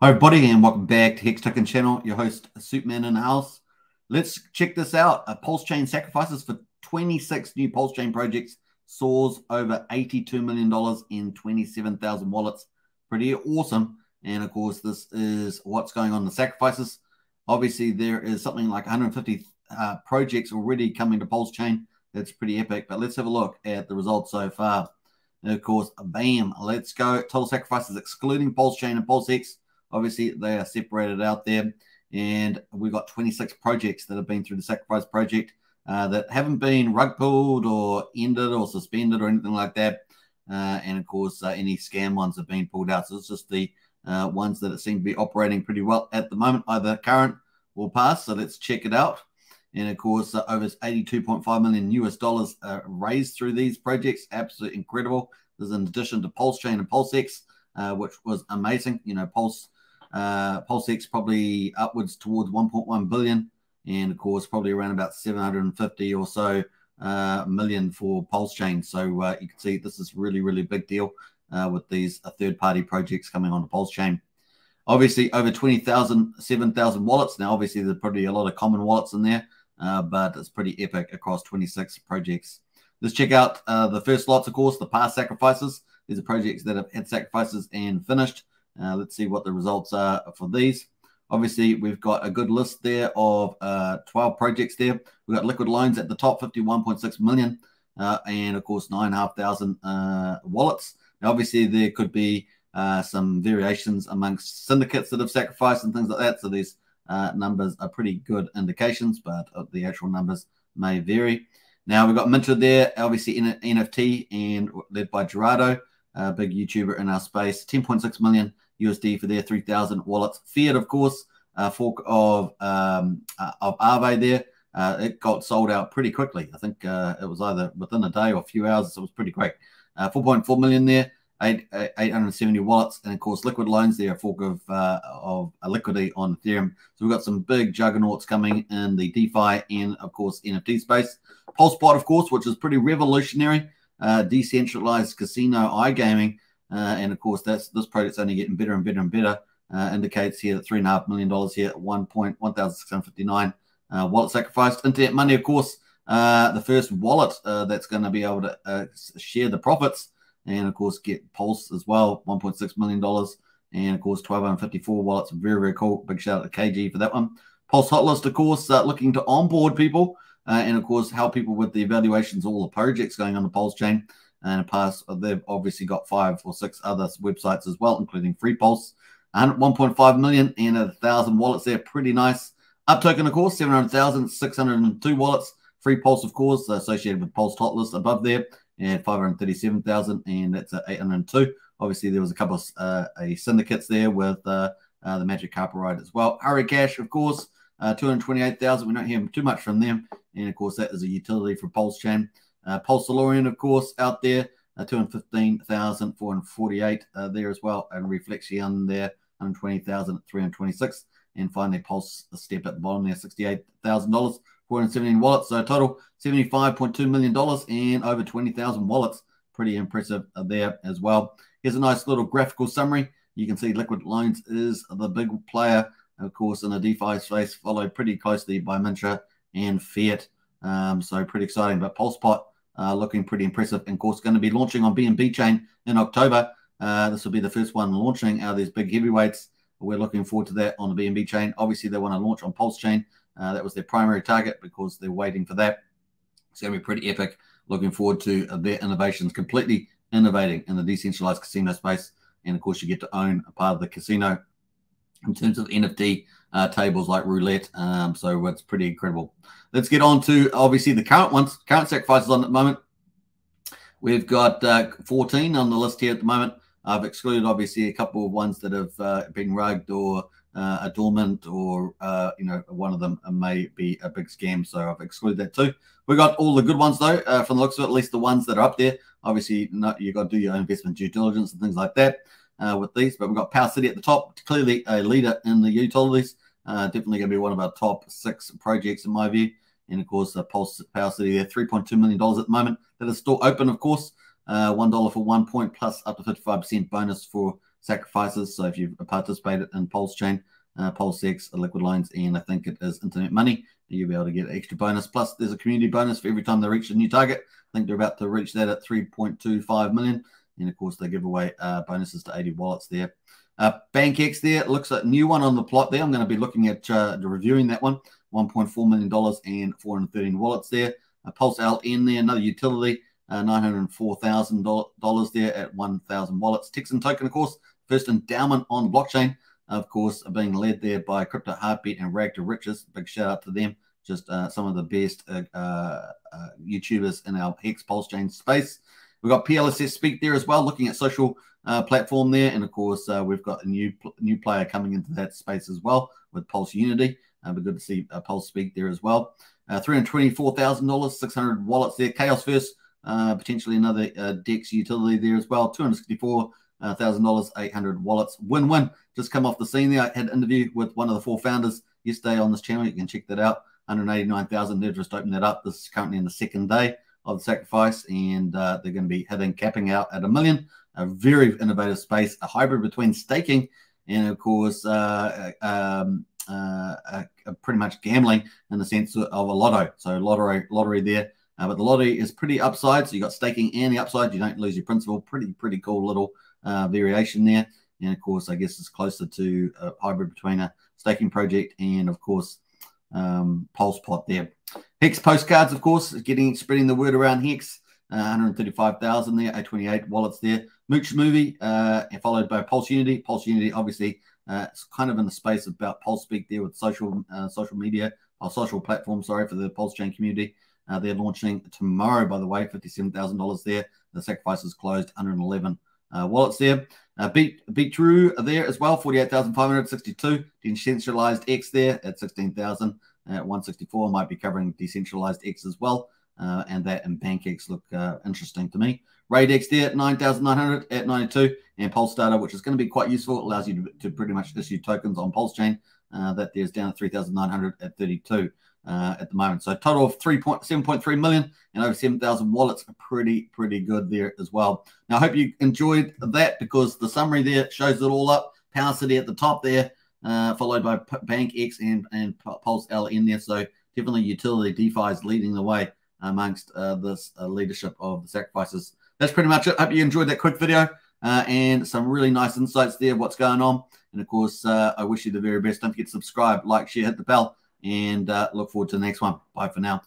Hi everybody and welcome back to Hex Token Channel. Your host Superman in the house. Let's check this out. Pulsechain Sacrifices for 26 new Pulsechain projects. Soars over $82 million in 27,000 wallets. Pretty awesome. And of course, this is what's going on in the sacrifices. Obviously, there is something like 150 projects already coming to Pulsechain. That's pretty epic. But let's have a look at the results so far. And of course, bam, let's go. Total sacrifices excluding Pulsechain and PulseX. Obviously, they are separated out there, and we've got 26 projects that have been through the sacrifice project that haven't been rug pulled or ended or suspended or anything like that. And of course, any scam ones have been pulled out. So it's just the ones that seem to be operating pretty well at the moment, either current or past. So let's check it out. And of course, over 82.5 million US dollars raised through these projects. Absolutely incredible. This is in addition to Pulsechain and PulseX, which was amazing. You know, PulseX probably upwards towards 1.1 billion, and of course probably around about 750 or so million for Pulsechain. So you can see this is really big deal with these third-party projects coming on the Pulsechain. Obviously over 20,000, 7,000 wallets. Now obviously there's probably a lot of common wallets in there, but it's pretty epic across 26 projects. Let's check out the first lots, of course, the past sacrifices. These are projects that have had sacrifices and finished. Let's see what the results are for these. Obviously, we've got a good list there of 12 projects there. We've got liquid loans at the top, 51.6 million, and of course, 9,500 wallets. Now, obviously, there could be some variations amongst syndicates that have sacrificed and things like that. So these numbers are pretty good indications, but the actual numbers may vary. Now, we've got Minter there, obviously NFT and led by Gerardo, a big YouTuber in our space, 10.6 million USD for their 3,000 wallets. Fiat, of course, fork of Aave there. It got sold out pretty quickly. I think it was either within a day or a few hours, so it was pretty quick. 4.4 million there, 870 wallets, and of course, liquid loans there, a fork of Liquidity on Ethereum. So we've got some big juggernauts coming in the DeFi and, of course, NFT space. Pulsepot, of course, which is pretty revolutionary. Decentralized casino iGaming, and of course this project's only getting better and better and better. Indicates here that $3.5 million here, 1,659 wallet sacrificed. Internet Money, of course, the first wallet that's going to be able to share the profits, and of course get Pulse as well, $1.6 million, and of course 1,254 wallets. Very cool. Big shout out to KG for that one. Pulse Hotlist, of course, looking to onboard people. And of course, help people with the evaluations of all the projects going on the Pulsechain. And in the past, they've obviously got 5 or 6 other websites as well, including Free Pulse. 1.5 million and 1,000 wallets there. Pretty nice. Up token, of course, 700,000, 602 wallets. Free Pulse, of course, associated with Pulse Hotlist above there. And 537,000, and that's 802. Obviously, there was a couple of syndicates there with the Magic Carpet Ride as well. Hurry Cash, of course. 228,000. We don't hear too much from them. And of course, that is a utility for Pulsechain. Pulsarian, of course, out there, 215,448 there as well. And Reflexion there, 120,326. And finally, Pulse Step at the bottom there, $68,000, 417 wallets. So total $75.2 million and over 20,000 wallets. Pretty impressive there as well. Here's a nice little graphical summary. You can see Liquid Loans is the big player, of course, in the DeFi space, followed pretty closely by Mintra and Fiat. So pretty exciting. But Pulsepot looking pretty impressive. And of course, going to be launching on BNB chain in October. This will be the first one launching out of these big heavyweights. We're looking forward to that on the BNB chain. Obviously, they want to launch on Pulsechain. That was their primary target because they're waiting for that. It's going to be pretty epic. Looking forward to their innovations, completely innovating in the decentralized casino space. And of course, you get to own a part of the casino in terms of NFT tables like roulette. So it's pretty incredible. Let's get on to obviously the current ones, current sacrifices on at the moment. We've got 14 on the list here at the moment. I've excluded obviously a couple of ones that have been rugged or are dormant, or one of them may be a big scam. So I've excluded that too. We got all the good ones though, from the looks of it, at least the ones that are up there. Obviously, you've got to do your own investment due diligence and things like that. With these, but we've got Power City at the top, clearly a leader in the utilities. Definitely going to be one of our top 6 projects in my view. And of course, Pulse Power City there, $3.2 million at the moment. That is still open, of course. $1 for 1 point plus up to 55% bonus for Sacrifices. So if you've participated in Pulsechain, Pulsex, Liquid Lines, and I think it is Internet Money, you'll be able to get an extra bonus. Plus, there's a community bonus for every time they reach a new target. I think they're about to reach that at 3.25 million. And of course, they give away bonuses to 80 wallets there. BankX there, it looks like a new one on the plot there. I'm going to be looking at reviewing that one. $1.4 million and 413 wallets there. Pulse LN there, another utility, $904,000 there at 1,000 wallets. Texan Token, of course, first endowment on the blockchain, of course, being led there by Crypto Heartbeat and Rag to Riches. Big shout out to them. Just some of the best YouTubers in our Hex Pulsechain space. We've got PLSS Speak there as well, looking at social platform there. And of course, we've got a new player coming into that space as well with Pulse Unity. But good to see Pulse Speak there as well. $324,000, 600 wallets there. Chaos Verse, potentially another DEX utility there as well. $264,000, 800 wallets. Win-win. Just come off the scene there. I had an interview with one of the 4 founders yesterday on this channel. You can check that out. 189,000. They've just opened that up. This is currently in the second day of the sacrifice, and they're going to be capping out at $1 million. A very innovative space, a hybrid between staking and, of course, pretty much gambling in the sense of a lotto. So lottery there. But the lottery is pretty upside. So you got staking and the upside. You don't lose your principal. Pretty cool little variation there. And of course, I guess it's closer to a hybrid between a staking project and, of course, Pulse Pot there. Hex postcards, of course, spreading the word around Hex. 135,000 there, 828 wallets there. Mooch Movie, followed by Pulse Unity. Pulse Unity, obviously, it's kind of in the space about Pulse Speak there with social media, or social platform, sorry, for the Pulsechain community. They're launching tomorrow, by the way, $57,000 there. The sacrifice is closed, 111 wallets there. Beat True there as well, 48,562. Decentralized X there at 16,000 at 164. Might be covering decentralized X as well. And that and BankX look interesting to me. RaidX there at 9,900 at 92. And Pulse Data, which is going to be quite useful. It allows you to pretty much issue tokens on Pulsechain. That there's down at 3,900 at 32 at the moment. So total of 7.3 million and over 7,000 wallets. Pretty good there as well. Now, I hope you enjoyed that, because the summary there shows it all up. Power City at the top there, followed by BankX and Pulse LN there. So definitely utility DeFi is leading the way amongst this leadership of the sacrifices. That's pretty much it. Hope you enjoyed that quick video and some really nice insights there, what's going on. And of course, I wish you the very best. Don't forget to subscribe, like, share, hit the bell, and look forward to the next one. Bye for now.